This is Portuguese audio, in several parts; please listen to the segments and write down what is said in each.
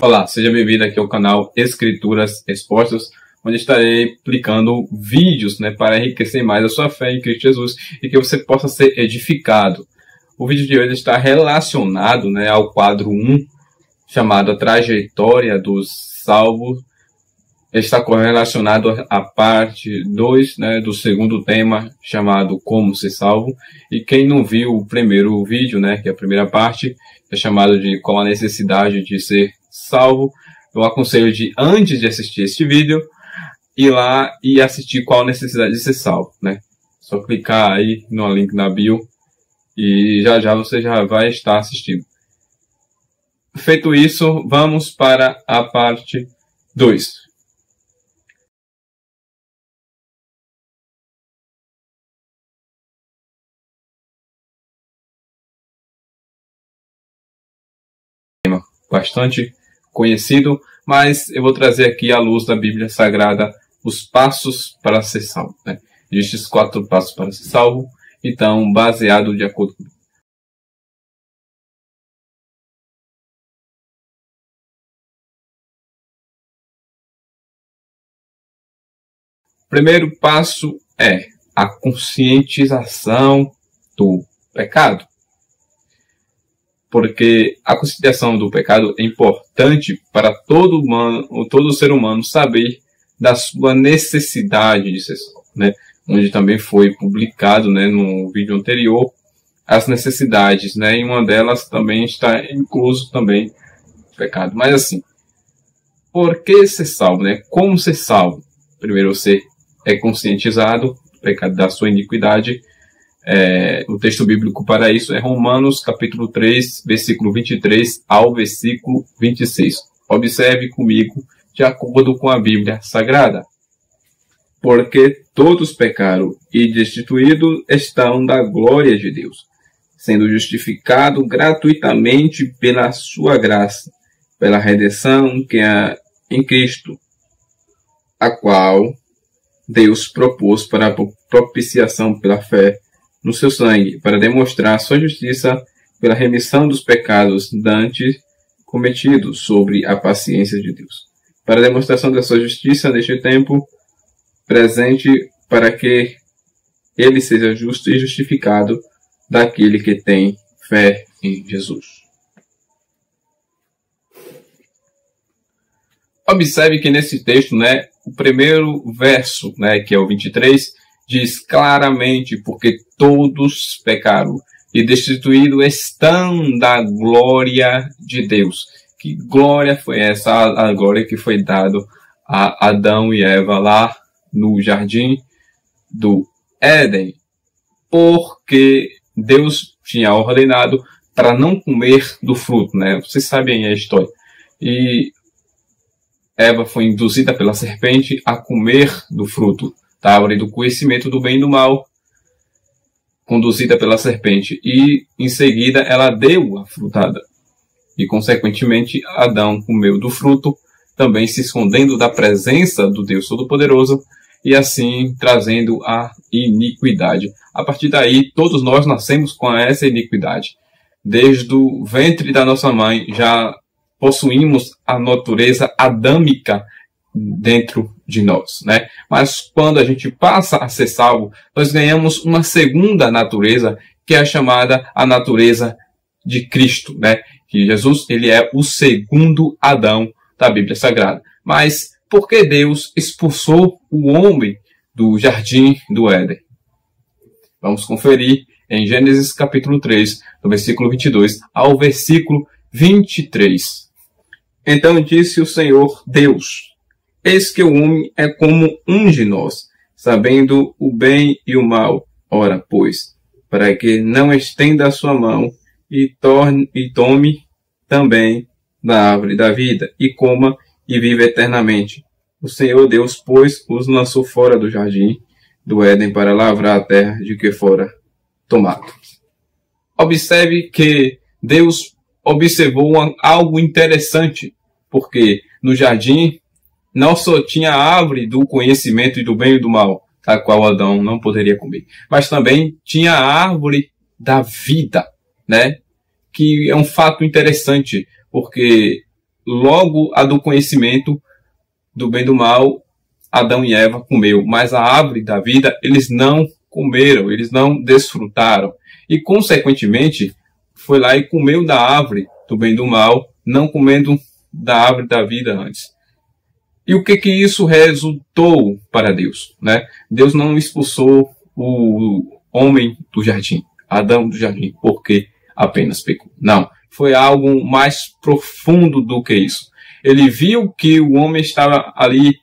Olá, seja bem-vindo aqui ao canal Escrituras Expostas, onde estarei publicando vídeos, para enriquecer mais a sua fé em Cristo Jesus e que você possa ser edificado. O vídeo de hoje está relacionado, ao quadro 1, chamado A Trajetória dos Salvos. Está correlacionado à parte 2, do segundo tema, chamado Como Ser Salvo. E quem não viu o primeiro vídeo, que é a primeira parte, é chamado de Qual a Necessidade de Ser Salvo, eu aconselho de, antes de assistir este vídeo, ir lá e assistir Qual a Necessidade de Ser Salvo, Só clicar aí no link na bio e já você já vai estar assistindo. Feito isso, vamos para a parte 2. Bastante conhecido, mas eu vou trazer aqui à luz da Bíblia Sagrada os passos para ser salvo. Existem 4 passos para ser salvo, então baseado de acordo com... O primeiro passo é a conscientização do pecado. Porque a conscientização do pecado é importante para todo ser humano saber da sua necessidade de ser salvo, onde também foi publicado, no vídeo anterior, as necessidades, e uma delas também está incluso também o pecado. Mas assim, por que ser salvo, Como ser salvo? Primeiro você é conscientizado do pecado, da sua iniquidade. O texto bíblico para isso é Romanos capítulo 3, versículo 23 ao versículo 26. Observe comigo, de acordo com a Bíblia Sagrada. Porque todos pecaram e destituídos estão da glória de Deus, sendo justificado gratuitamente pela sua graça, pela redenção que há em Cristo, a qual Deus propôs para a propiciação pela fé no seu sangue, para demonstrar sua justiça pela remissão dos pecados dantes cometidos sobre a paciência de Deus. Para a demonstração da sua justiça neste tempo presente, para que ele seja justo e justificado daquele que tem fé em Jesus. Observe que nesse texto, o primeiro verso, que é o 23, diz claramente, porque todos pecaram e destituídos estão da glória de Deus. Que glória foi essa? A glória que foi dada a Adão e Eva lá no jardim do Éden. Porque Deus tinha ordenado para não comer do fruto, Vocês sabem a história. E Eva foi induzida pela serpente a comer do fruto da árvore do conhecimento do bem e do mal, conduzida pela serpente, e em seguida ela deu a frutada, e consequentemente Adão comeu do fruto, também se escondendo da presença do Deus Todo-Poderoso, e assim trazendo a iniquidade. A partir daí, todos nós nascemos com essa iniquidade. Desde o ventre da nossa mãe já possuímos a natureza adâmica dentro de nós, Mas quando a gente passa a ser salvo, nós ganhamos uma segunda natureza, que é a chamada a natureza de Cristo, Que Jesus, ele é o segundo Adão da Bíblia Sagrada. Mas por que Deus expulsou o homem do jardim do Éden? Vamos conferir em Gênesis capítulo 3, do versículo 22 ao versículo 23. Então disse o Senhor Deus: eis que o homem é como um de nós, sabendo o bem e o mal. Ora, pois, para que não estenda a sua mão e tome também da árvore da vida, e coma e viva eternamente. O Senhor Deus, pois, os lançou fora do jardim do Éden para lavrar a terra de que fora tomado. Observe que Deus observou algo interessante, porque no jardim não só tinha a árvore do conhecimento e do bem e do mal, a qual Adão não poderia comer, mas também tinha a árvore da vida, Que é um fato interessante, porque logo a do conhecimento do bem e do mal, Adão e Eva comeu, mas a árvore da vida eles não comeram, eles não desfrutaram. E, consequentemente, foi lá e comeu da árvore do bem e do mal, não comendo da árvore da vida antes. E o que isso resultou para Deus, né? Deus não expulsou o homem do jardim, Adão do jardim, porque apenas pecou. Não, foi algo mais profundo do que isso. Ele viu que o homem estava ali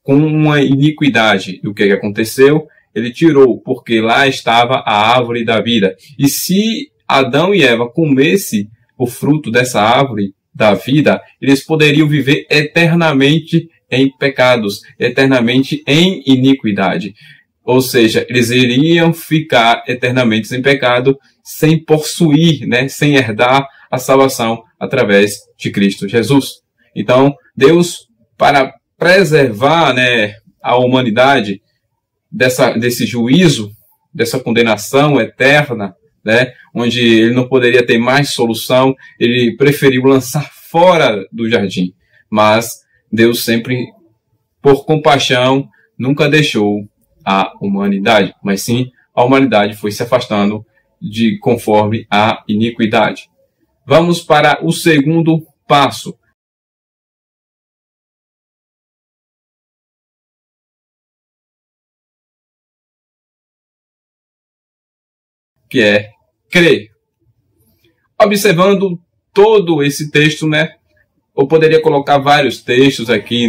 com uma iniquidade. E o que aconteceu? Ele tirou, porque lá estava a árvore da vida. E se Adão e Eva comessem o fruto dessa árvore da vida, eles poderiam viver eternamente em pecados, eternamente em iniquidade. Ou seja, eles iriam ficar eternamente em pecado, sem possuir, né, sem herdar a salvação através de Cristo Jesus. Então, Deus, para preservar, né, a humanidade desse juízo, dessa condenação eterna, né, onde ele não poderia ter mais solução, ele preferiu lançar fora do jardim. Mas Deus sempre, por compaixão, nunca deixou a humanidade, mas sim a humanidade foi se afastando conforme a iniquidade. Vamos para o segundo passo. Que é crer. Observando todo esse texto, né? Eu poderia colocar vários textos aqui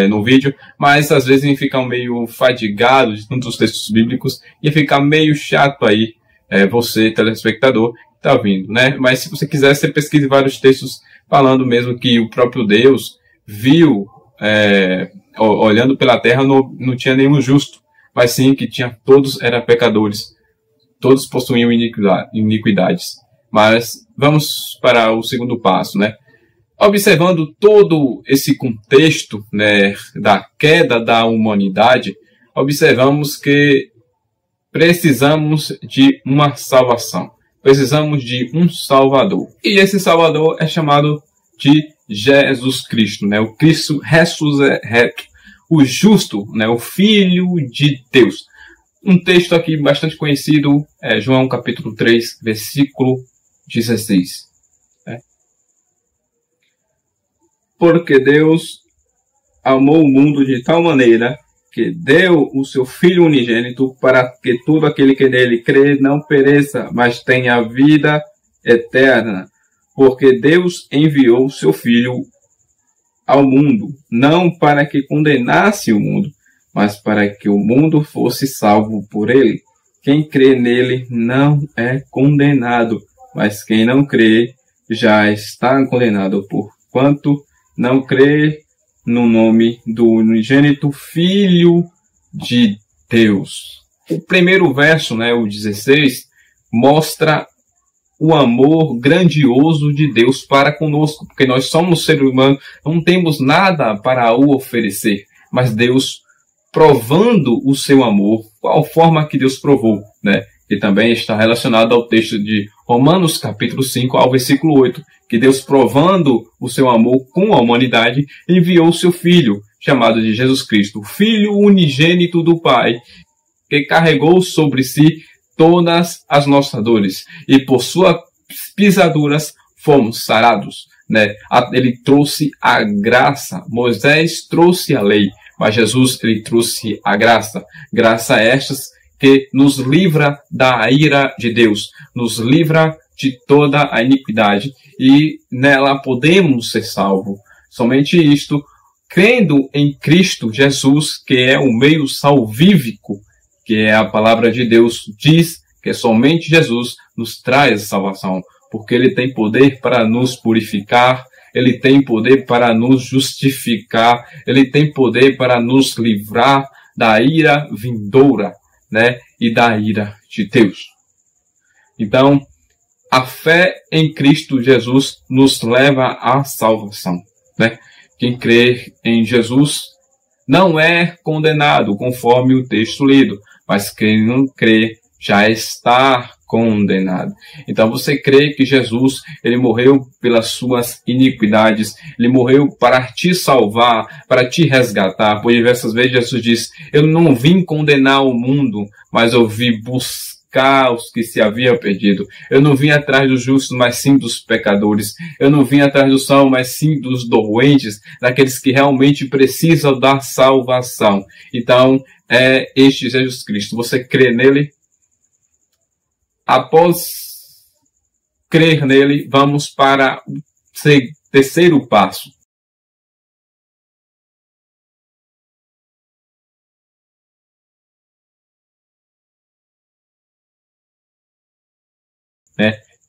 no vídeo, mas às vezes a gente fica meio fadigado de tantos textos bíblicos e fica meio chato aí, você, telespectador, que está ouvindo, né? Mas se você quiser, você pesquise vários textos falando mesmo que o próprio Deus viu, olhando pela terra, não tinha nenhum justo, mas sim que todos eram pecadores. Todos possuíam iniquidades. Mas vamos para o segundo passo, né? Observando todo esse contexto, né, da queda da humanidade, observamos que precisamos de uma salvação. Precisamos de um Salvador. E esse Salvador é chamado de Jesus Cristo, né? O Cristo ressurreto, o justo, né? O Filho de Deus. Um texto aqui bastante conhecido é João capítulo 3, versículo 16. Porque Deus amou o mundo de tal maneira que deu o seu Filho unigênito para que todo aquele que nele crê não pereça, mas tenha vida eterna. Porque Deus enviou o seu Filho ao mundo, não para que condenasse o mundo, mas para que o mundo fosse salvo por ele. Quem crê nele não é condenado, mas quem não crê já está condenado, porquanto não crê no nome do unigênito Filho de Deus. O primeiro verso, né, o 16, mostra o amor grandioso de Deus para conosco, porque nós somos seres humanos, não temos nada para o oferecer, mas Deus provando o seu amor, qual forma que Deus provou, né? E também está relacionado ao texto de Romanos capítulo 5 ao versículo 8, que Deus provando o seu amor com a humanidade, enviou o seu Filho, chamado de Jesus Cristo, o Filho unigênito do Pai, que carregou sobre si todas as nossas dores, e por suas pisaduras fomos sarados, né? Ele trouxe a graça, Moisés trouxe a lei, mas Jesus, ele trouxe a graça. Graça estas que nos livra da ira de Deus, nos livra de toda a iniquidade, e nela podemos ser salvos. Somente isto, crendo em Cristo Jesus, que é o meio salvífico, que é a palavra de Deus, diz que somente Jesus nos traz a salvação, porque ele tem poder para nos purificar, ele tem poder para nos justificar, ele tem poder para nos livrar da ira vindoura, né, e da ira de Deus. Então, a fé em Cristo Jesus nos leva à salvação, né? Quem crê em Jesus não é condenado, conforme o texto lido, mas quem não crê já está condenado. Então você crê que Jesus, ele morreu pelas suas iniquidades, ele morreu para te salvar, para te resgatar. Por diversas vezes Jesus diz: eu não vim condenar o mundo, mas eu vim buscar os que se haviam perdido. Eu não vim atrás dos justos, mas sim dos pecadores. Eu não vim atrás do salvo, mas sim dos doentes, daqueles que realmente precisam da salvação. Então, é este Jesus Cristo. Você crê nele? Após crer nele, vamos para o terceiro passo.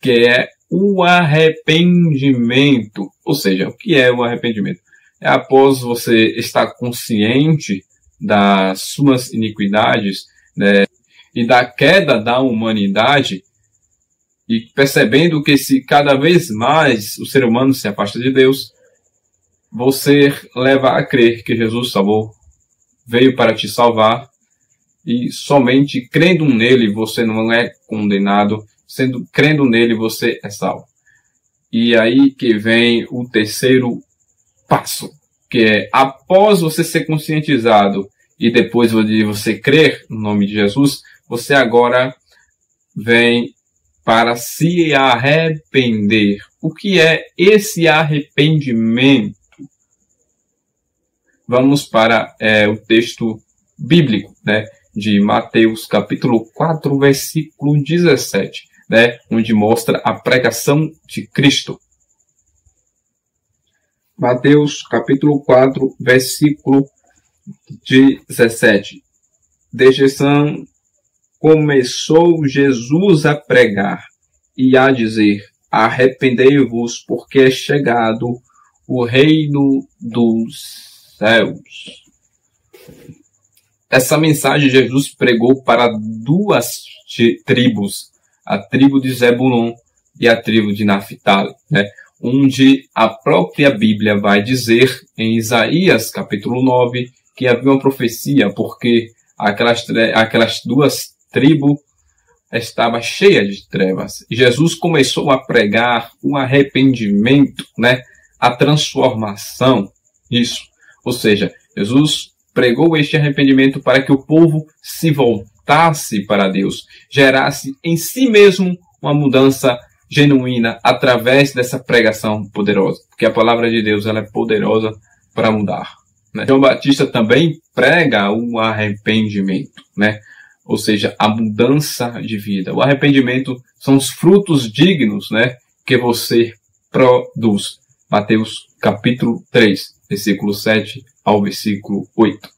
Que é o arrependimento. Ou seja, o que é o arrependimento? É após você estar consciente das suas iniquidades, né, e da queda da humanidade, e percebendo que se cada vez mais o ser humano se afasta de Deus, você leva a crer que Jesus salvou, veio para te salvar, e somente crendo nele você não é condenado, crendo nele você é salvo. E aí que vem o terceiro passo, que é após você ser conscientizado e depois de você crer no nome de Jesus, você agora vem para se arrepender. O que é esse arrependimento? Vamos para o texto bíblico, né, de Mateus capítulo 4, versículo 17, né, onde mostra a pregação de Cristo. Mateus capítulo 4, versículo 17. Desde então começou Jesus a pregar e a dizer: arrependei-vos, porque é chegado o reino dos céus. Essa mensagem Jesus pregou para duas tribos, a tribo de Zebulon e a tribo de Naftali, né? Onde a própria Bíblia vai dizer em Isaías capítulo 9 que havia uma profecia, porque aquelas duas tribos estavam cheias de trevas. E Jesus começou a pregar o arrependimento, né? A transformação, isso. Ou seja, Jesus pregou este arrependimento para que o povo se voltasse para Deus, gerasse em si mesmo uma mudança genuína através dessa pregação poderosa, porque a palavra de Deus ela é poderosa para mudar, né? João Batista também prega o arrependimento, né? Ou seja, a mudança de vida. O arrependimento são os frutos dignos, né, que você produz. Mateus capítulo 3, versículo 7 ao versículo 8.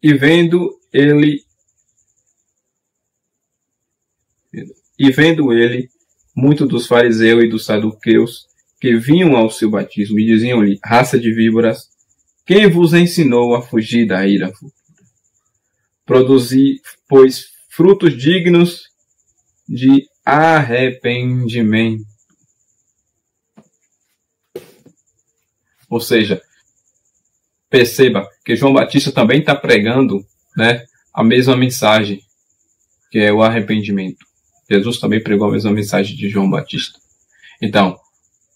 E vendo ele, muitos dos fariseus e dos saduqueus que vinham ao seu batismo e diziam-lhe: raça de víboras, quem vos ensinou a fugir da ira? Produzi, pois, frutos dignos de arrependimento. Ou seja, perceba que João Batista também está pregando, né, a mesma mensagem, que é o arrependimento. Jesus também pregou a mesma mensagem de João Batista. Então,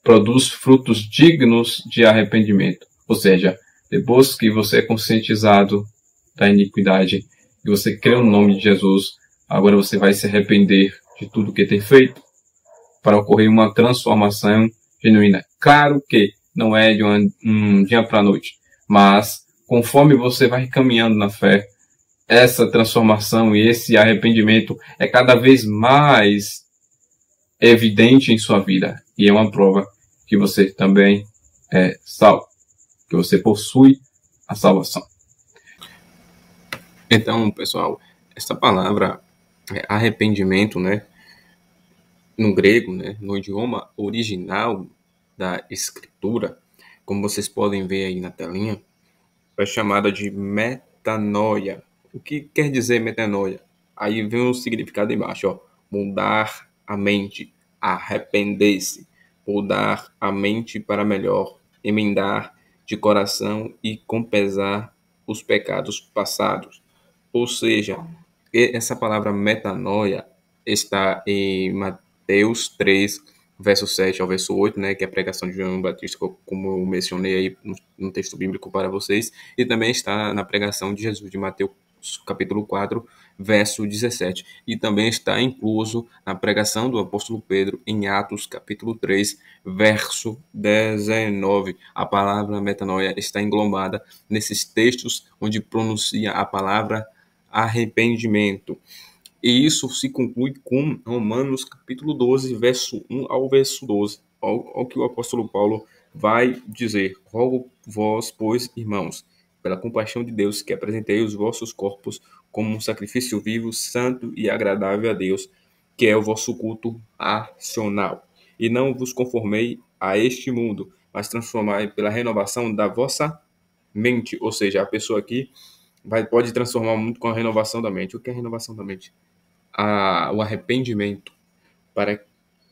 produz frutos dignos de arrependimento. Ou seja, depois que você é conscientizado da iniquidade e você crê no nome de Jesus, agora você vai se arrepender de tudo que tem feito para ocorrer uma transformação genuína. Claro que não é de um dia para a noite, mas conforme você vai caminhando na fé, essa transformação e esse arrependimento é cada vez mais evidente em sua vida. E é uma prova que você também é salvo, que você possui a salvação. Então, pessoal, essa palavra arrependimento, né, no grego, né, no idioma original da escritura, como vocês podem ver aí na telinha, é chamada de metanoia. O que quer dizer metanoia? Aí vem o significado embaixo, ó. Mudar a mente, arrepender-se, mudar a mente para melhor, emendar de coração e com pesar os pecados passados. Ou seja, essa palavra metanoia está em Mateus 3, verso 7 ao verso 8, né, que é a pregação de João Batista, como eu mencionei aí no texto bíblico para vocês, e também está na pregação de Jesus de Mateus capítulo 4, verso 17, e também está incluso na pregação do apóstolo Pedro em Atos capítulo 3, verso 19. A palavra metanoia está englobada nesses textos onde pronuncia a palavra arrependimento. E isso se conclui com Romanos capítulo 12, verso 1 ao verso 12. Ao que o apóstolo Paulo vai dizer: rogo vós, pois, irmãos, pela compaixão de Deus, que apresentei os vossos corpos como um sacrifício vivo, santo e agradável a Deus, que é o vosso culto racional. E não vos conformei a este mundo, mas transformai pela renovação da vossa mente. Ou seja, a pessoa aqui pode transformar muito com a renovação da mente. O que é a renovação da mente? O arrependimento, para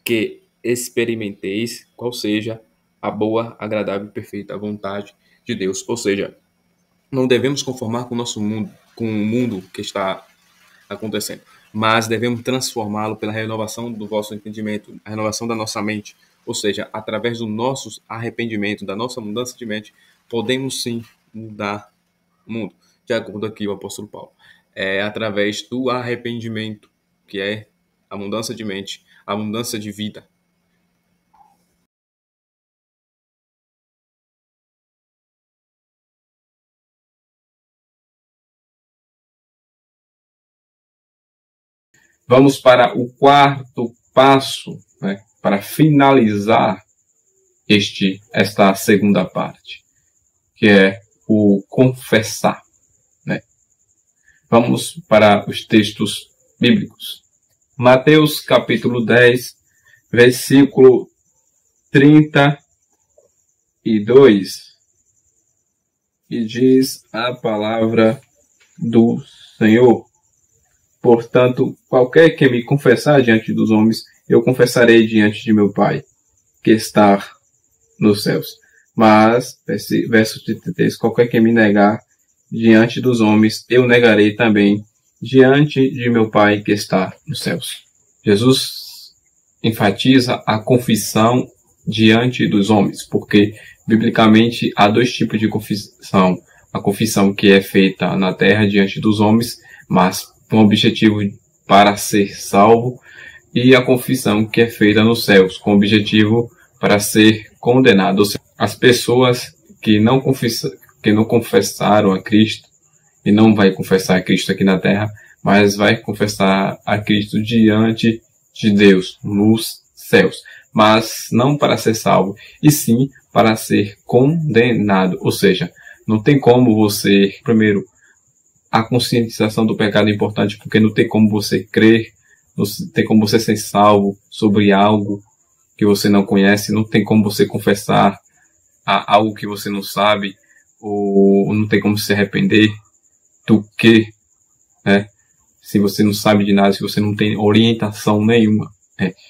que experimenteis qual seja a boa, agradável e perfeita vontade de Deus. Ou seja, não devemos conformar com o nosso mundo, com o mundo que está acontecendo, mas devemos transformá-lo pela renovação do vosso entendimento, a renovação da nossa mente. Ou seja, através do nosso arrependimento, da nossa mudança de mente, podemos sim mudar o mundo. De acordo aqui o apóstolo Paulo, é através do arrependimento, que é a mudança de mente, a mudança de vida. Vamos para o quarto passo, né, para finalizar esta segunda parte, que é o confessar. Né? Vamos para os textos bíblicos. Mateus capítulo 10, versículo 32, e diz a palavra do Senhor: portanto, qualquer que me confessar diante dos homens, eu confessarei diante de meu Pai, que está nos céus. Mas, verso 33, qualquer que me negar diante dos homens, eu negarei também diante de meu Pai, que está nos céus. Jesus enfatiza a confissão diante dos homens, porque, biblicamente, há dois tipos de confissão. A confissão que é feita na terra diante dos homens, mas com o objetivo para ser salvo, e a confissão que é feita nos céus, com o objetivo para ser condenado. Ou seja, as pessoas que não confessaram a Cristo, e não vai confessar a Cristo aqui na terra, mas vai confessar a Cristo diante de Deus, nos céus. Mas não para ser salvo, e sim para ser condenado. Ou seja, não tem como você, primeiro, a conscientização do pecado é importante, porque não tem como você crer, não tem como você ser salvo sobre algo que você não conhece, não tem como você confessar algo que você não sabe, ou não tem como se arrepender do que, né? Se você não sabe de nada, se você não tem orientação nenhuma.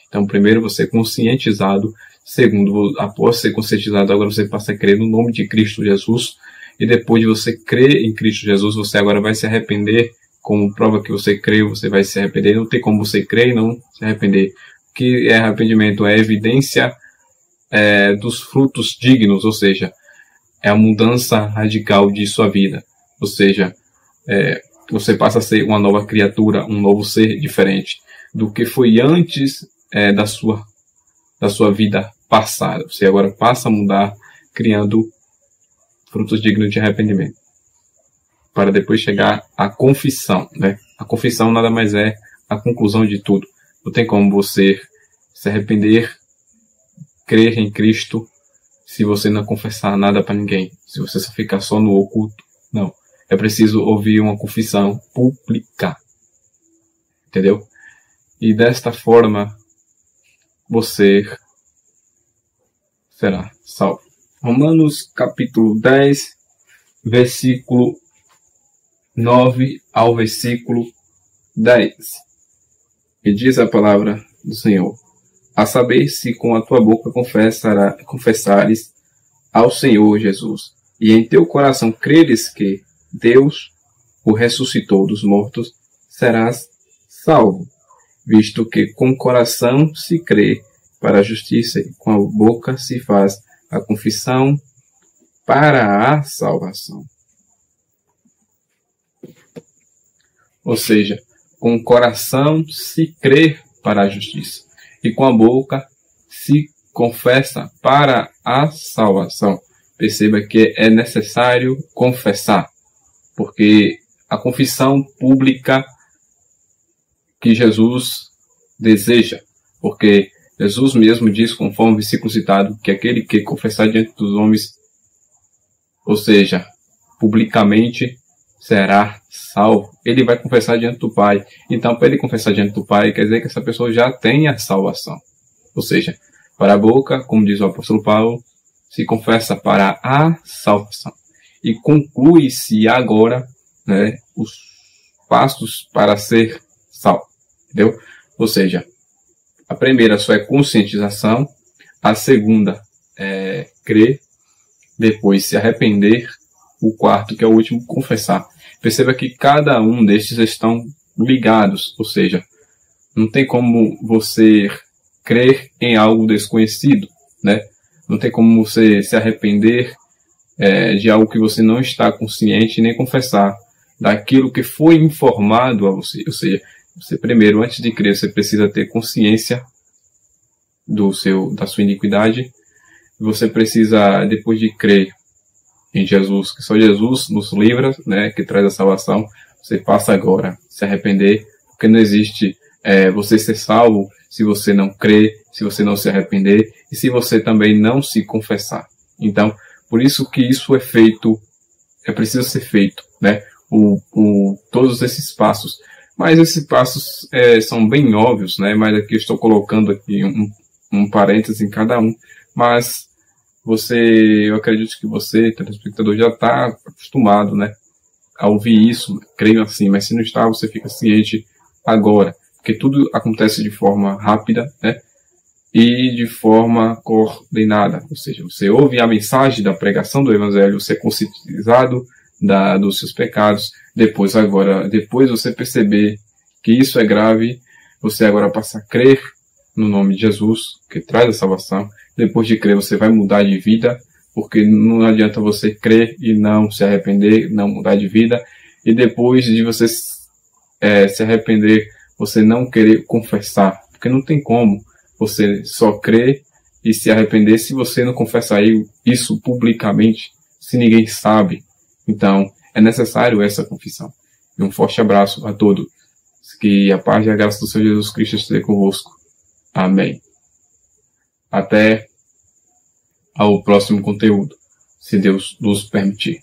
Então, primeiro você é conscientizado, segundo, após ser conscientizado, agora você passa a crer no nome de Cristo Jesus. E depois de você crer em Cristo Jesus, você agora vai se arrepender. Como prova que você creu, você vai se arrepender. Não tem como você crer e não se arrepender. O que é arrependimento? É evidência dos frutos dignos, ou seja, é a mudança radical de sua vida. Ou seja, você passa a ser uma nova criatura, um novo ser diferente do que foi antes da sua vida passada. Você agora passa a mudar, criando frutos dignos de arrependimento, para depois chegar à confissão, né? A confissão nada mais é a conclusão de tudo. Não tem como você se arrepender, crer em Cristo, se você não confessar nada para ninguém, se você só ficar só no oculto. Não, é preciso ouvir uma confissão pública, entendeu? E desta forma você será salvo. Romanos capítulo 10, versículo 9 ao versículo 10. E diz a palavra do Senhor: a saber, se com a tua boca confessares ao Senhor Jesus, e em teu coração creres que Deus o ressuscitou dos mortos, serás salvo, visto que com o coração se crê para a justiça e com a boca se faz a confissão para a salvação. Ou seja, com o coração se crê para a justiça e com a boca se confessa para a salvação. Perceba que é necessário confessar, porque a confissão pública que Jesus deseja, porque Jesus mesmo diz, conforme o versículo citado, que aquele que confessar diante dos homens, ou seja, publicamente, será salvo. Ele vai confessar diante do Pai. Então, para ele confessar diante do Pai, quer dizer que essa pessoa já tem a salvação. Ou seja, para a boca, como diz o apóstolo Paulo, se confessa para a salvação. E conclui-se agora, né, os passos para ser salvo. Entendeu? Ou seja, a primeira só é conscientização, a segunda é crer, depois se arrepender, o quarto, que é o último, confessar. Perceba que cada um destes estão ligados, ou seja, não tem como você crer em algo desconhecido, né? Não tem como você se arrepender de algo que você não está consciente, nem confessar daquilo que foi informado a você. Ou seja, você primeiro, antes de crer, você precisa ter consciência da sua iniquidade. Você precisa, depois de crer em Jesus, que só Jesus nos livra, né, que traz a salvação, você passa agora a se arrepender, porque não existe você ser salvo se você não crer, se você não se arrepender e se você também não se confessar. Então, por isso que isso é preciso ser feito, né? Todos esses passos. Mas esses passos são bem óbvios, né? Mas aqui eu estou colocando aqui um parênteses em cada um. Mas eu acredito que você, telespectador, já está acostumado, né, a ouvir isso, creio assim, mas se não está, você fica ciente agora, porque tudo acontece de forma rápida, né, e de forma coordenada, ou seja, você ouve a mensagem da pregação do Evangelho, você é conscientizado dos seus pecados, depois você perceber que isso é grave, você agora passa a crer no nome de Jesus, que traz a salvação. Depois de crer, você vai mudar de vida, porque não adianta você crer e não se arrepender, não mudar de vida. E depois de você se arrepender, você não querer confessar, porque não tem como você só crer e se arrepender se você não confessar isso publicamente, se ninguém sabe. Então, é necessário essa confissão. E um forte abraço a todos. Que a paz e a graça do Senhor Jesus Cristo esteja convosco. Amém. Até ao próximo conteúdo, se Deus nos permitir.